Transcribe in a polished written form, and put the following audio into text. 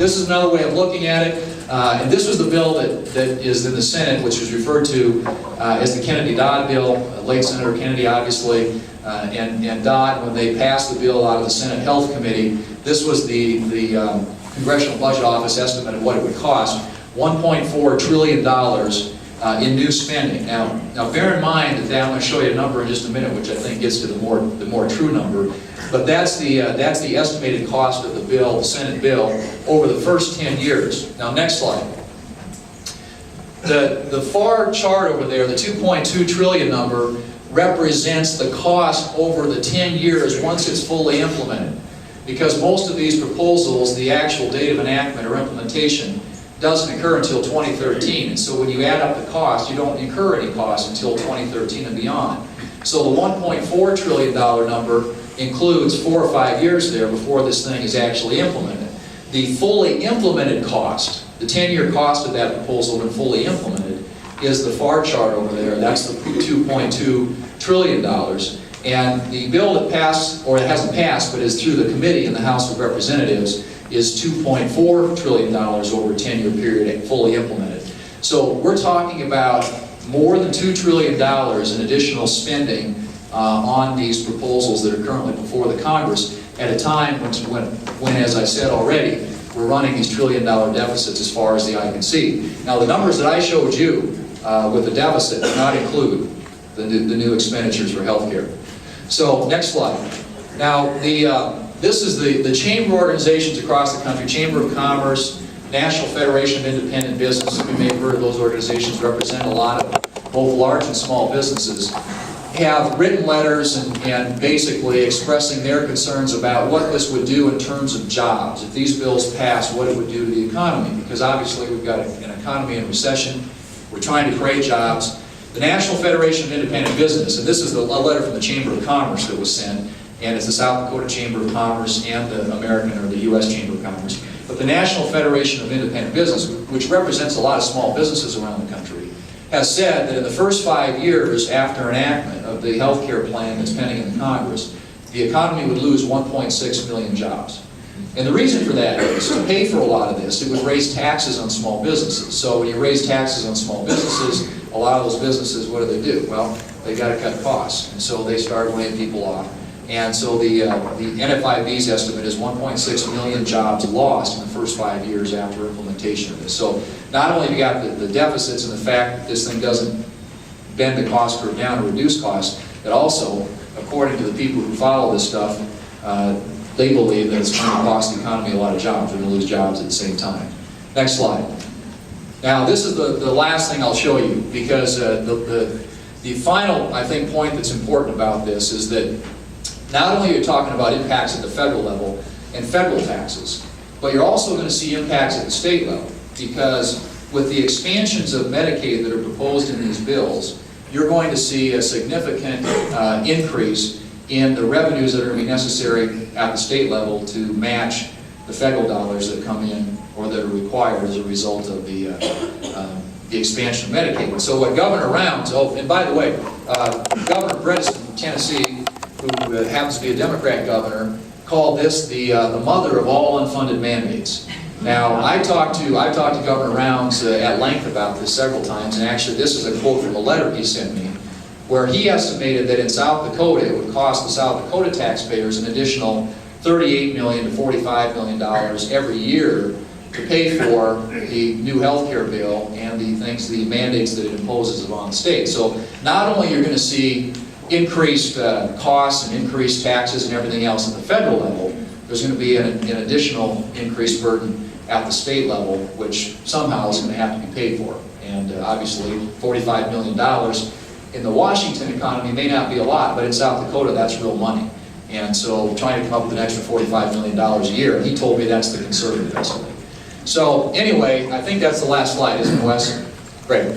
this is another way of looking at it. And this was the bill that is in the Senate, which is referred to as the Kennedy-Dodd bill. Late Senator Kennedy, obviously, and Dodd, when they passed the bill out of the Senate Health Committee, this was the Congressional Budget Office estimate of what it would cost, $1.4 trillion in new spending. Now bear in mind that I'm going to show you a number in just a minute, which I think gets to the more true number. But that's the estimated cost of the bill, the Senate bill, over the first 10 years. Now, next slide. The far chart over there, the 2.2 trillion number, represents the cost over the 10 years once it's fully implemented. Because most of these proposals, the actual date of enactment or implementation doesn't occur until 2013. And so when you add up the cost, you don't incur any cost until 2013 and beyond. So the $1.4 trillion number includes 4 or 5 years there before this thing is actually implemented. The fully implemented cost, the 10-year cost of that proposal when fully implemented, is the far chart over there. That's the $2.2 trillion. And the bill that passed, or it hasn't passed, but is through the committee in the House of Representatives, is $2.4 trillion over a 10-year period fully implemented. So we're talking about more than $2 trillion in additional spending on these proposals that are currently before the Congress at a time when, as I said already, we're running these trillion-dollar deficits as far as the eye can see. Now, the numbers that I showed you with the deficit do not include the new expenditures for health care. So, next slide. Now, this is the chamber organizations across the country, Chamber of Commerce, National Federation of Independent Business. You may have heard of those organizations, represent a lot of both large and small businesses, have written letters and basically expressing their concerns about what this would do in terms of jobs. If these bills pass, what it would do to the economy. Because obviously we've got an economy in recession. We're trying to create jobs. The National Federation of Independent Business, and this is a letter from the Chamber of Commerce that was sent, and it's the South Dakota Chamber of Commerce and the American or the U.S. Chamber of Commerce. But the National Federation of Independent Business, which represents a lot of small businesses around the country, has said that in the first 5 years after enactment of the health care plan that's pending in the Congress, the economy would lose 1.6 million jobs. And the reason for that is, to pay for a lot of this, it would raise taxes on small businesses. So when you raise taxes on small businesses, a lot of those businesses, what do? Well, they've got to cut costs. And so they start laying people off. And so the NFIB's estimate is 1.6 million jobs lost in the first 5 years after implementation of this. So not only have you got the deficits and the fact that this thing doesn't bend the cost curve down or reduce costs, but also, according to the people who follow this stuff, they believe that it's going to cost the economy a lot of jobs. We're going to lose jobs at the same time. Next slide. Now this is the last thing I'll show you, because the final, I think, point that's important about this is that not only are you talking about impacts at the federal level and federal taxes, but you're also going to see impacts at the state level, because with the expansions of Medicaid that are proposed in these bills, you're going to see a significant increase in the revenues that are going to be necessary at the state level to match the federal dollars that come in or that are required as a result of the expansion of Medicaid. And so what Governor Rounds, and by the way, Governor Bredesen from Tennessee, who happens to be a Democrat governor, called this the mother of all unfunded mandates. Now, I've talked to Governor Rounds at length about this several times, and actually this is a quote from a letter he sent me, where he estimated that in South Dakota it would cost the South Dakota taxpayers an additional $38 million to $45 million every year to pay for the new health care bill and the mandates that it imposes upon the state. So not only you're going to see increased costs and increased taxes and everything else at the federal level, there's going to be an additional increased burden at the state level, which somehow is going to have to be paid for. And obviously $45 million in the Washington economy may not be a lot, but in South Dakota that's real money. And so trying to come up with an extra $45 million a year, and he told me that's the conservative estimate. So anyway, I think that's the last slide, isn't it, Wes? Great.